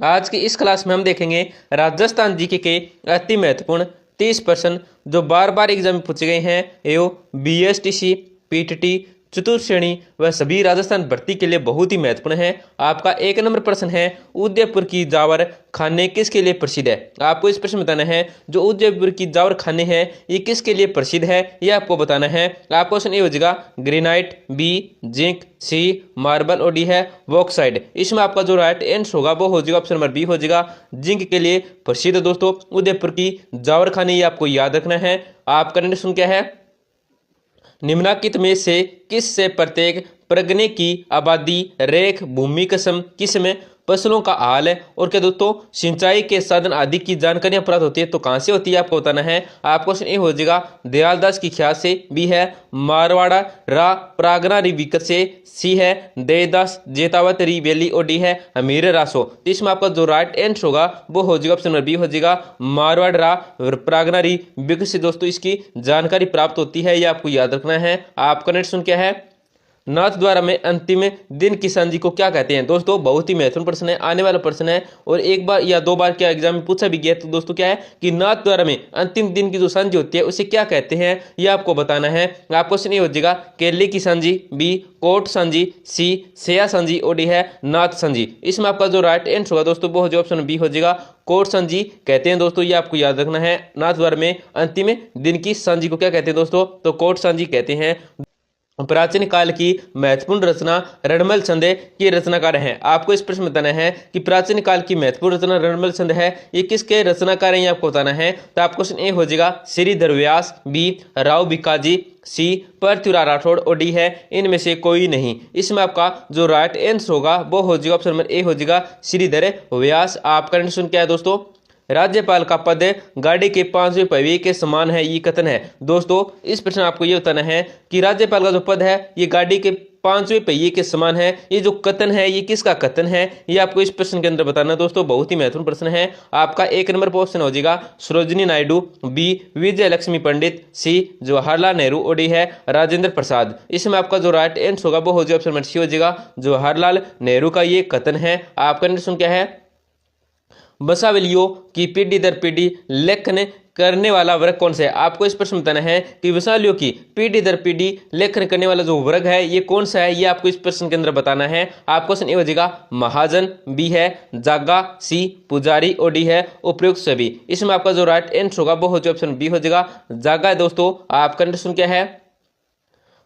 आज की इस क्लास में हम देखेंगे राजस्थान जीके के अति महत्वपूर्ण 30 प्रश्न जो बार बार एग्जाम में पूछे गए हैं एवं बीएसटीसी, पीटीटी, चतुर्थ श्रेणी व सभी राजस्थान भर्ती के लिए बहुत ही महत्वपूर्ण है। आपका 1 नंबर प्रश्न है, उदयपुर की जावर खाने किसके लिए प्रसिद्ध है। आपको इस प्रश्न बताना है जो उदयपुर की जावर खाने हैं ये किसके लिए प्रसिद्ध है, ये आपको बताना है। आपका क्वेश्चन ये हो जाएगा ग्रेनाइट, बी जिंक, सी मार्बल और डी है बॉक्साइड। इसमें आपका जो राइट आंसर होगा वो हो जाएगा ऑप्शन नंबर बी हो जाएगा, जिंक के लिए प्रसिद्ध है दोस्तों उदयपुर की जावर खाने, ये आपको याद रखना है। आपका निष्कर्ष क्या है, निम्नलिखित में से किस से प्रत्येक प्रगने की आबादी रेख भूमि कसम किस में फसलों का हाल है और क्या दोस्तों सिंचाई के साधन आदि की जानकारियां प्राप्त होती है, तो कहां से होती है आपको बताना है। आपको क्वेश्चन ए हो जाएगा दयालदास की ख्याल से, बी है मारवाड़ा रा प्रागना विकट से, सी है देदास जेतावत री वैली और डी है हमीर रासो। तो इसमें आपका जो राइट आंसर होगा वो हो जाएगा ऑप्शन नंबर बी हो जाएगा मारवाड़ रा प्रागना विकट से दोस्तों इसकी जानकारी प्राप्त होती है, ये आपको याद रखना है। आपका नेक्स्ट सुन क्या है, नाथ द्वारा में अंतिम दिन की सांझी को क्या कहते हैं। दोस्तों बहुत ही महत्वपूर्ण प्रश्न है, आने वाला प्रश्न है और एक बार या दो बार क्या एग्जाम में पूछा भी गया। तो दोस्तों क्या है कि नाथ द्वारा में अंतिम दिन की जो सांझी होती है उसे क्या कहते हैं, ये आपको बताना है। आपको क्वेश्चन ये हो जाएगा केले की सांझी, बी कोट सांझी, सी सेया सांझी और डी है नाथ सांझी। इसमें आपका जो राइट आंसर होगा दोस्तों वो हो जाएगा ऑप्शन बी हो जाएगा कोट सांझी कहते हैं दोस्तों, ये आपको याद रखना है। नाथ द्वारा में अंतिम दिन की सांझी को क्या कहते हैं दोस्तों, तो कोट सांझी कहते हैं। प्राचीन काल की महत्वपूर्ण रचना रणमल छंद की रचनाकार हैं। आपको इस प्रश्न में बताना है कि प्राचीन काल की महत्वपूर्ण रचना रणमल छंद है, ये किसके रचनाकार हैं, ये आपको बताना है। तो आपको क्वेश्चन ए हो जाएगा श्रीधर व्यास, बी राव भिकाजी, सी पृथ्वीराज राठौड़ और डी है इनमें से कोई नहीं। इसमें आपका जो राइट आंसर होगा वो हो जाएगा ऑप्शन नंबर ए हो जाएगा श्रीधर व्यास। आपका कंडीशन क्या है दोस्तों, राज्यपाल का पद गाड़ी के 5वें पहिए के समान है, ये कथन है। दोस्तों इस प्रश्न आपको ये बताना है कि राज्यपाल का जो पद है ये गाड़ी के 5वें पहिए के समान है, ये जो कथन है ये किसका कथन है, ये आपको इस प्रश्न के अंदर बताना है। दोस्तों बहुत ही महत्वपूर्ण प्रश्न है। आपका 1 नंबर पर ऑप्शन हो जाएगा सरोजिनी नायडू, बी विजय लक्ष्मी पंडित, सी जवाहरलाल नेहरू और डी है राजेंद्र प्रसाद। इसमें आपका जो राइट आंसर होगा वो हो जाएगा ऑप्शन नंबर सी हो जाएगा जवाहरलाल नेहरू का ये कथन है। आपका निष्कर्ष क्या है, वंशावलियों की पीढ़ी दर पीढ़ी लेखन करने वाला वर्ग कौन सा है। आपको इस प्रश्न बताना है कि वंशावलियों की पीढ़ी दर पीढ़ी लेखन करने वाला जो वर्ग है ये कौन सा है, ये आपको इस प्रश्न के अंदर बताना है। आपको क्वेश्चन ए हो जाएगा महाजन, बी है जागा, सी पुजारी और डी है उपयुक्त सभी। इसमें आपका जो राइट आंसर होगा वो हो जाएगा ऑप्शन बी हो जाएगा जागा है। दोस्तों आपका कंडीशन क्या है,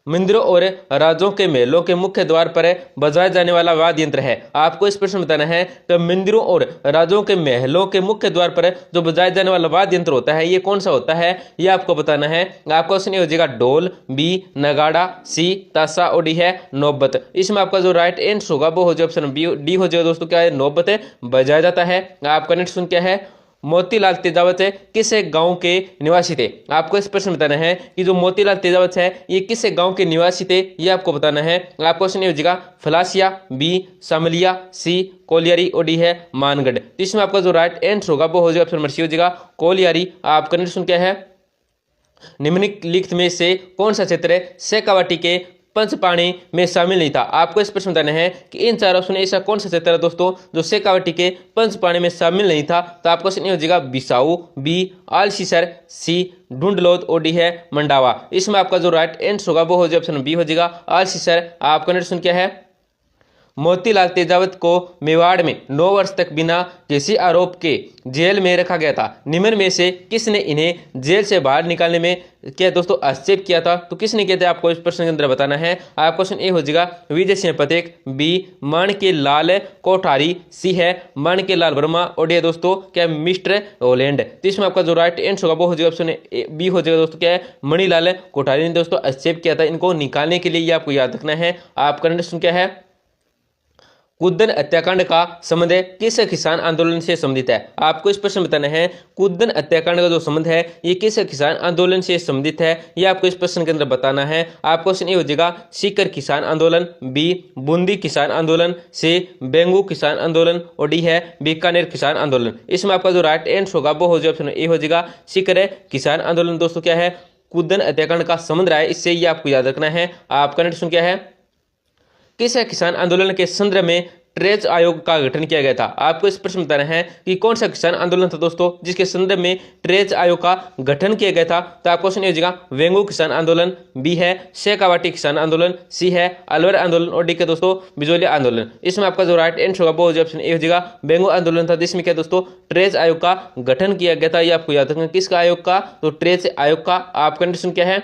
मंदिरों और राजों के महलों के मुख्य द्वार पर बजाया जाने वाला वाद्य यंत्र है। आपको इस प्रश्न में बताना है कि मंदिरों और राजों के महलों के मुख्य द्वार पर जो बजाया जाने वाला वाद्य यंत्र होता है ये कौन सा होता है, ये आपको बताना है। आपका क्वेश्चन ये हो जाएगा ढोल, बी नगाड़ा, सी ताशा और डी है नौबत। इसमें आपका जो राइट आंसर होगा वो हो जाएगा ऑप्शन बी डी हो जाएगा दोस्तों, क्या है नौबत बजाया जाता है। आपका नेक्स्ट सुन क्या है, मोतीलाल तेजावत किस गांव के निवासी थे। आपको इस प्रश्न बताना है कि जो मोतीलाल तेजावत है ये किस गांव के निवासी थे, ये आपको बताना है। आपको क्वेश्चन ये हो जाएगा फलासिया, बी समलिया, सी कोलियारी और डी है मानगढ़। इसमें आपका जो राइट आंसर होगा वो हो जाएगा ऑप्शन नंबर सी हो जाएगा कोलियारी। आपका निष्कर्ष क्या है, निम्नलिखित में से कौन सा क्षेत्र शेखावाटी के पंचपाणी में शामिल नहीं था। आपको इस प्रश्न बताना है कि इन चार ऑप्शन ऐसा कौन सा क्षेत्र है दोस्तों जो शेखावाटी के पंचपाणी में शामिल नहीं था। तो आपको क्वेश्चन हो जाएगा बिसाऊ, बी आलसीसर, सी ढूंढलोद और डी है मंडावा। इसमें आपका जो राइट आंसर होगा वो हो जाएगा ऑप्शन बी हो जाएगा आलसीसर। आपका नेक्स्ट क्या है, मोतीलाल तेजावत को मेवाड़ में 9 वर्ष तक बिना किसी आरोप के जेल में रखा गया था। निम्न में से किसने इन्हें जेल से बाहर निकालने में क्या दोस्तों हस्तक्षेप किया था, तो किसने किया था आपको इस प्रश्न के अंदर बताना है। आपका क्वेश्चन ए हो जाएगा विजय सिंह पटेल, बी माणके लाल कोठारी, सी है माणके लाल वर्मा और डी दोस्तों क्या मिस्टर होलैंड। तो इसमें आपका जो राइट आंसर होगा वो हो जाएगा ऑप्शन बी हो जाएगा दोस्तों, क्या है मणिलाल कोठारी ने दोस्तों हस्तक्षेप किया था इनको निकालने के लिए, ये आपको याद रखना है। आपका कंडीशन क्या है, कुद्दन हत्याकांड का संबंध किस किसान आंदोलन से संबंधित है। आपको इस प्रश्न बताना है कुद्दन हत्याकांड का जो संबंध है ये किस किसान आंदोलन से संबंधित है, ये आपको इस प्रश्न के अंदर बताना है। आपको क्वेश्चन ये हो जाएगा सीकर किसान आंदोलन, बी बूंदी किसान आंदोलन, सी बेंगू किसान आंदोलन और डी है बीकानेर किसान आंदोलन। इसमें आपका जो राइट आंसर होगा वो हो जाएगा ऑप्शन ए हो जाएगा सीकर किसान आंदोलन। दोस्तों क्या है कुद्दन हत्याकांड का संबंध रहा है इससे, ये आपको याद रखना है। आपका नेक्स्ट क्या है, किस किसान आंदोलन के संदर्भ में ट्रेज आयोग का गठन किया गया था? आपको इस प्रश्न बताना है कि कौन सा किसान आंदोलन था दोस्तों जिसके संदर्भ में ट्रेज आयोग का गठन किया गया था? तो आपको क्वेश्चन हो जाएगा वेंगू किसान आंदोलन, बी है शेखावाटी किसान आंदोलन, सी है अलवर आंदोलन और डी के दोस्तों बिजोलिया आंदोलन। इसमें आपका जो राइट आंसर होगा वो ऑप्शन ए हो जाएगा वेंगू आंदोलन था, जिसमें क्या दोस्तों ट्रेज आयोग का गठन किया गया था। ये आपको याद रखना किसका आयोग का? तो ट्रेज आयोग का। आपका कंडीशन क्या है?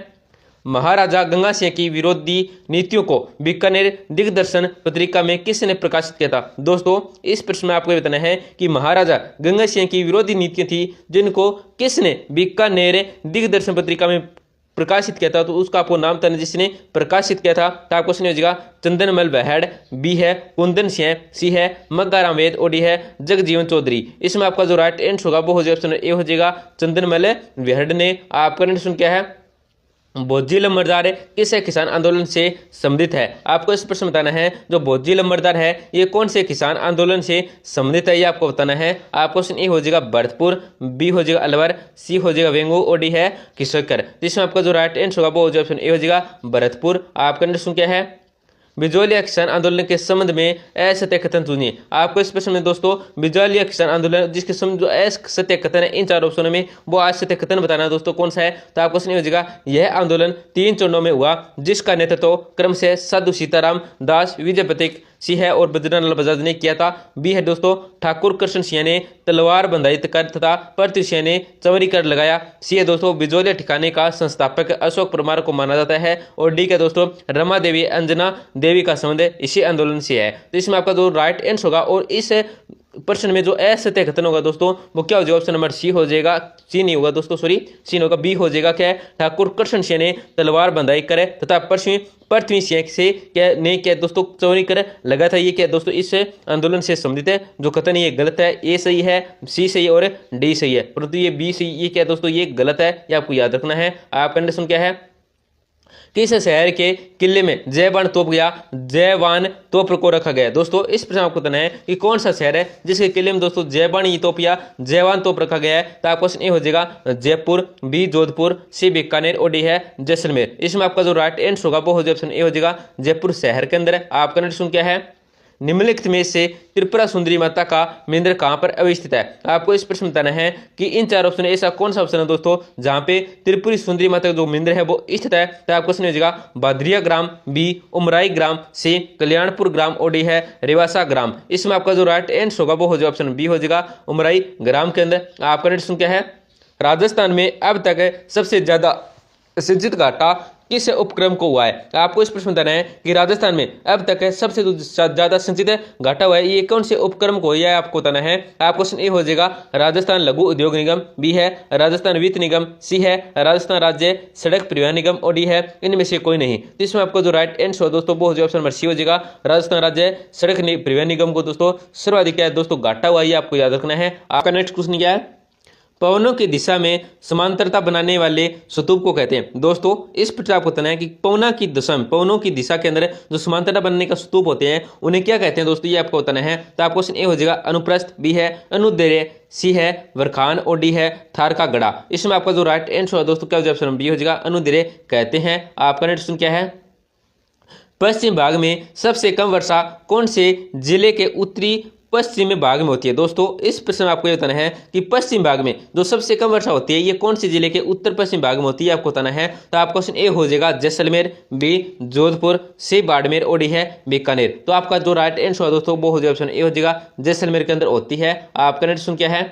महाराजा गंगा सिंह की विरोधी नीतियों को बीकानेर दिग्दर्शन पत्रिका में किसने प्रकाशित किया था? दोस्तों इस प्रश्न में आपको बताना है कि महाराजा गंगा सिंह की विरोधी नीतियां थी जिनको किसने बीकानेर दिग्दर्शन पत्रिका में प्रकाशित किया था, तो उसका आपको नाम बताना जिसने प्रकाशित किया था। तो आपको क्वेश्चन हो जाएगा चंदनमल बहड़, बी है कुंदन सिंह, सी है मग्गाराम वेद और डी है जगजीवन चौधरी। इसमें आपका जो राइट आंसर होगा वो हो जाएगा ऑप्शन ए हो जाएगा चंदनमल बहड़ ने। आपका कंडीशन क्या है? भोजी लंबरदार किस किसान आंदोलन से संबंधित है? आपको इस प्रश्न बताना है जो भोजी लंबरदार है ये कौन से किसान आंदोलन से संबंधित है, ये आपको बताना है। आप क्वेश्चन ए हो जाएगा भरतपुर, बी हो जाएगा अलवर, सी हो जाएगा वेंगू और डी है किशोकर। जिसमें आपका जो राइट आंसर होगा वो हो जाएगा ऑप्शन ए हो जाएगा भरतपुर। आपका कंडीशन क्या है? बिजोलिया किसान आंदोलन के संबंध में असत्य कथन चुनिए। आपको इस प्रश्न में दोस्तों बिजोलिया किसान आंदोलन जिसके संबंध जो असत्य कथन है इन चार ऑप्शनों में वो असत्य कथन बताना है दोस्तों कौन सा है। तो आपको क्वेश्चन हो जाएगा यह आंदोलन 3 चरणों में हुआ जिसका नेतृत्व क्रम से साधु सीताराम दास विजय सी है और बद्रीलाल बजाज ने किया था। बी है दोस्तों ठाकुर कृष्ण सिंह ने तलवार बंधाई कर तथा पृथ्वी सिंह ने चवरी कर लगाया। सी है दोस्तों बिजोलिया ठिकाने का संस्थापक अशोक परमार को माना जाता है और डी का दोस्तों रमा देवी अंजना देवी का संबंध इसी आंदोलन से है। तो इसमें आपका जो राइट आंसर होगा और इस प्रश्न में जो असत्य कथन होगा दोस्तों वो क्या हो जाएगा? ऑप्शन नंबर सी हो जाएगा, सी नहीं होगा दोस्तों, सॉरी सी होगा, बी हो जाएगा क्या है ठाकुर कृष्ण सिंह ने तलवार बंधाई करे तथा पृथ्वी सिंह से क्या ने क्या दोस्तों चोरी कर लगा था। ये क्या दोस्तों इस आंदोलन से संबंधित है। जो कथन ये गलत है, ए सही है, सी सही है और डी सही है, परंतु ये बी सही, ये क्या दोस्तों ये गलत है, ये आपको याद रखना है। आपका कंडीशन क्या है? किस शहर के किले में जयवान तोप को रखा गया? दोस्तों इस प्रश्न आपको बताना है कि कौन सा शहर है जिसके किले में दोस्तों जयवान तोप रखा गया है। तो आपका क्वेश्चन ए हो जाएगा जयपुर, बी जोधपुर, सी बीकानेर और डी है जैसलमेर। इसमें आपका जो राइट आंसर होगा वो हो जाएगा ऑप्शन ए हो जाएगा जयपुर शहर के अंदर। आपका कंडीशन क्या है? निम्नलिखित में से त्रिपुरा सुंदरी माता का मंदिर कहां पर अवस्थित है? आपको इस प्रश्न बताना है कि इन चार ऑप्शन में ऐसा कौन सा ऑप्शन है दोस्तों जहां पे त्रिपुरी सुंदरी माता का जो मंदिर है वो स्थित है। तो आपको क्वेश्चन हो जाएगा बादरिया ग्राम, बी उमराई ग्राम, सी कल्याणपुर ग्राम और डी है रेवासा ग्राम। इसमें आपका जो राइट आंसर होगा वो हो जाएगा ऑप्शन बी हो जाएगा उमराई ग्राम के अंदर। आपका कंडीशन क्या है? राजस्थान में अब तक सबसे ज्यादा सिंचित घाटा किस उपक्रम को हुआ है? आपको इस प्रश्न बताना है कि राजस्थान में अब तक सबसे ज्यादा संचित घाटा हुआ है ये कौन से उपक्रम को है, आपको बताना है। आप क्वेश्चन ए हो जाएगा राजस्थान लघु उद्योग निगम, बी है राजस्थान वित्त निगम, सी है राजस्थान राज्य सड़क परिवहन निगम और डी है इनमें से कोई नहीं। तो इसमें आपको जो राइट आंसर है दोस्तों वो हो जाएगा ऑप्शन नंबर सी हो जाएगा राजस्थान राज्य सड़क परिवहन निगम को दोस्तों सर्वाधिक क्या है दोस्तों घाटा हुआ है, आपको याद रखना है। आपका नेक्स्ट क्वेश्चन क्या है? पवनों की दिशा में समांतरता बनाने वाले स्तूप को कहते हैं। दोस्तों इस पर आपको बताना है कि पवनों की दिशा के अंदर जो समांतरता बनने का स्तूप होते हैं उन्हें क्या कहते हैं दोस्तों, ये आपको बताना है। तो आपको क्वेश्चन ए हो जाएगा अनुप्रस्थ, बी है अनुदैर्य, सी है वरखान और डी है थार का गड़ा। इसमें आपका जो राइट आंसर है दोस्तों क्या हो जाएगा? ऑप्शन बी हो जाएगा अनुदैर्य कहते हैं। आपका नेक्स्ट क्या है? पश्चिम भाग में सबसे कम वर्षा कौन से जिले के उत्तरी पश्चिमी भाग में होती है? दोस्तों इस प्रश्न में आपको ये बताना है कि पश्चिम भाग में जो सबसे कम वर्षा होती है ये कौन से जिले के उत्तर पश्चिम भाग में होती है, आपको बताना है। तो आपका क्वेश्चन ए हो जाएगा जैसलमेर, बी जोधपुर, सी बाड़मेर और डी है बीकानेर। तो आपका जो राइट आंसर है दोस्तों वो हो जाएगा ऑप्शन ए हो जाएगा जैसलमेर के अंदर होती है। आपका नेक्स्ट क्या है?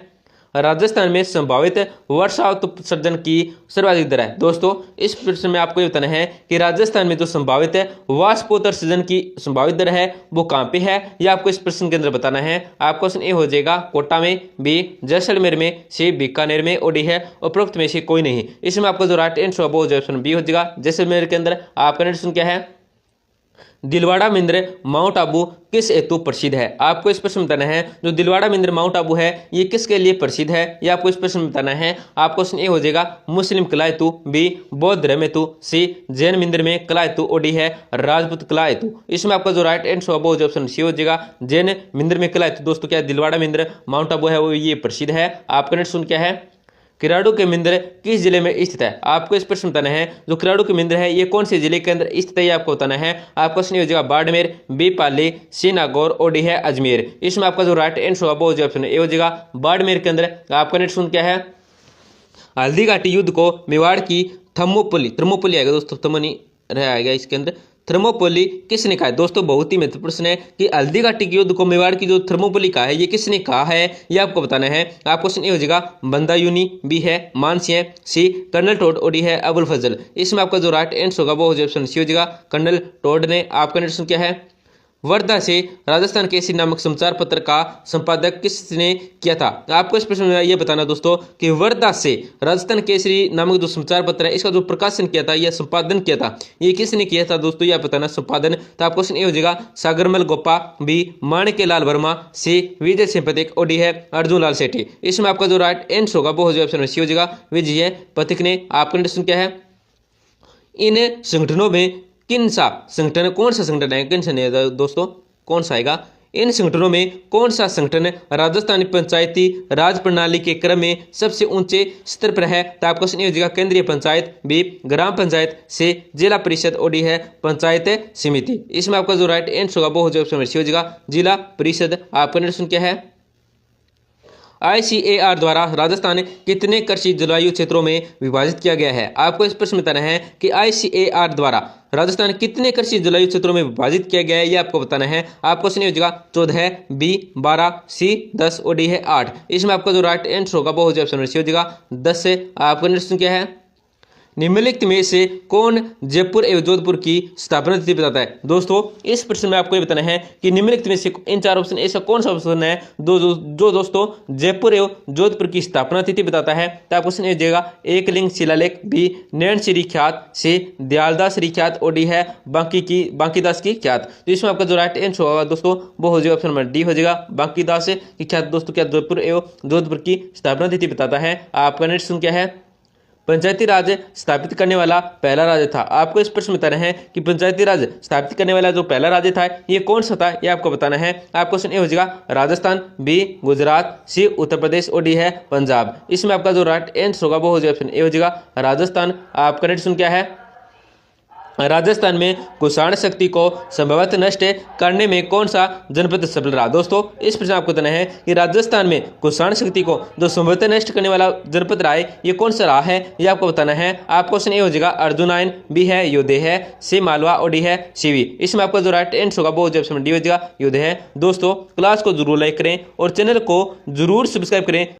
राजस्थान में संभावित वर्षा उत्सर्जन की सर्वाधिक दर है। दोस्तों इस प्रश्न में आपको ये बताना है कि राजस्थान में जो संभावित वाष्पोत्सर्जन की संभावित दर है वो कहां पे है, ये आपको इस प्रश्न के अंदर बताना है। आपका क्वेश्चन ए हो जाएगा कोटा में, बी जैसलमेर में, सी बीकानेर में और डी है उपरोक्त में से कोई नहीं। इसमें आपको जो राइट आंसर है वो हो जाएगा ऑप्शन बी हो जाएगा जैसलमेर के अंदर। आपका नेक्स्ट क्या है? दिलवाड़ा मंदिर माउंट आबू किस हेतु प्रसिद्ध है? आपको इस प्रश्न में बताना है जो दिलवाड़ा मंदिर माउंट आबू है ये किसके लिए प्रसिद्ध है, ये आपको इस प्रश्न में बताना है। आपको क्वेश्चन ए हो जाएगा मुस्लिम कला हेतु, बी बौद्ध धर्म हेतु, सी जैन मंदिर में कला हेतु और डी है राजपूत कला हेतु। इसमें आपका जो राइट आंसर है वो ऑप्शन सी हो जाएगा जैन मंदिर में कला हेतु। दोस्तों क्या दिलवाड़ा मंदिर माउंट आबू है वो ये प्रसिद्ध है। आपका नेक्स्ट क्या है? किराड़ू के मंदिर किस जिले में स्थित है? आपको इस प्रश्न बताना है जो किराड़ू के मंदिर है ये कौन से जिले के अंदर स्थित है, ये आपको बताना है। आपका क्वेश्चन हो जाएगा बाड़मेर, बी पाली, सी नागौर और डी है अजमेर। इसमें आपका जो राइट आंसर होगा वो ऑप्शन है ए हो जाएगा बाड़मेर के अंदर। आपका नेक्स्ट क्वेश्चन क्या है? हल्दी घाटी युद्ध को मेवाड़ की थर्मोपोली आएगा दोस्तों, थर्मोनी रहेगा इसके अंदर। थर्मोपोली किसने कहा है? दोस्तों बहुत ही महत्वपूर्ण प्रश्न है कि हल्दी घाटी के युद्ध को मेवाड़ की जो थर्मोपोली कहा है ये किसने कहा है, ये आपको बताना है। आप क्वेश्चन ये हो जाएगा बंदायूनी, बी है मानसिंह, सी कर्नल टोड और डी है अबुल फजल। इसमें आपका जो राइट आंसर होगा वो ऑप्शन सी हो जाएगा कर्नल टोड ने। आपका नेक्स्ट क्या है? वर्धा से राजस्थान केसरी नामक समाचार पत्र का संपादक किसने किया था? आपको इस प्रश्न में यह बताना दोस्तों कि वर्धा से राजस्थान केसरी नामक जो समाचार पत्र है इसका जो प्रकाशन किया था या संपादन किया था ये किसने किया था दोस्तों, यह बताना संपादन। तो आपको क्वेश्चन ये हो जाएगा सागरमल गोपा, बी माणिक्य लाल वर्मा, सी विजय सिंह पथिक और डी है अर्जुन लाल सेठी। इसमें आपका जो राइट आंसर होगा वो हो जाएगा ऑप्शन सी हो जाएगा विजय पथिक ने। आपका प्रश्न क्या है? इन संगठनों में कौन सा संगठन है, किन सा नहीं है दोस्तों, कौन सा आएगा? इन संगठनों में कौन सा संगठन राजस्थानी पंचायती राज प्रणाली के क्रम में सबसे ऊंचे स्तर पर है? तो आपको क्वेश्चन ये हो जाएगा केंद्रीय पंचायत, बी ग्राम पंचायत, से जिला परिषद और डी है पंचायत समिति। इसमें आपका जो राइट आंसर होगा वो हो जाएगा ऑप्शन सी हो जाएगा जिला परिषद। आपका प्रश्न क्या है? ICAR द्वारा राजस्थान कितने कृषि जलवायु क्षेत्रों में विभाजित किया गया है? आपको इस प्रश्न में बताना है कि ICAR द्वारा राजस्थान कितने कृषि जलवायु क्षेत्रों में विभाजित किया गया है, ये आपको बताना है। आपको क्वेश्चन हो जाएगा 14, बी 12, सी 10 और डी है 8। इसमें आपका जो राइट आंसर होगा वो हो जाएगा ऑप्शन सी हो जाएगा 10 से। आपका प्रश्न क्या है? निम्नलिखित में से कौन जयपुर एवं जोधपुर की स्थापना तिथि बताता है? दोस्तों इस प्रश्न में आपको ये बताना है कि निम्नलिखित में से इन चार ऑप्शन ऐसा कौन सा ऑप्शन है जो दोस्तों जयपुर एवं जोधपुर की स्थापना तिथि बताता है। तो आप क्वेश्चन ये जाएगा एकलिंग शिलालेख, बी नैन श्री ख्यात, सी दयालदास श्री ख्यात और डी है बांकीदास की ख्यात। तो इसमें आपका जो राइट आंसर होगा दोस्तों वो हो जाएगा ऑप्शन नंबर डी हो जाएगा बांकीदास की ख्यात। दोस्तों क्या जयपुर एवं जोधपुर की स्थापना तिथि बताता है। आपका नेक्स्ट क्या है? पंचायती राज स्थापित करने वाला पहला राज्य था। आपको इस प्रश्न में बताना है कि पंचायती राज स्थापित करने वाला जो पहला राज्य था ये कौन सा था, ये आपको बताना है। आपको क्वेश्चन ये हो जाएगा राजस्थान, बी गुजरात, सी उत्तर प्रदेश और डी है पंजाब। इसमें आपका जो राइट आंसर होगा वो हो जाएगा ऑप्शन ए हो जाएगा राजस्थान। आपका नेक्स्ट क्या है? राजस्थान में कुषाण शक्ति को संभवतः नष्ट करने में कौन सा जनपद सफल रहा? दोस्तों इस प्रश्न आपको बताना है कि राजस्थान में कुषाण शक्ति को जो संभवतः नष्ट करने वाला जनपद रहा है ये कौन सा रहा है, ये आपको बताना है। आपका क्वेश्चन ये हो जाएगा अर्जुनायन, बी है योधे है, सी मालवा और डी है सीवी। इसमें आपका जो राइट आंसर होगा वो ऑप्शन डी हो जाएगा योधे है। दोस्तों क्लास को जरूर लाइक करें और चैनल को जरूर सब्सक्राइब करें।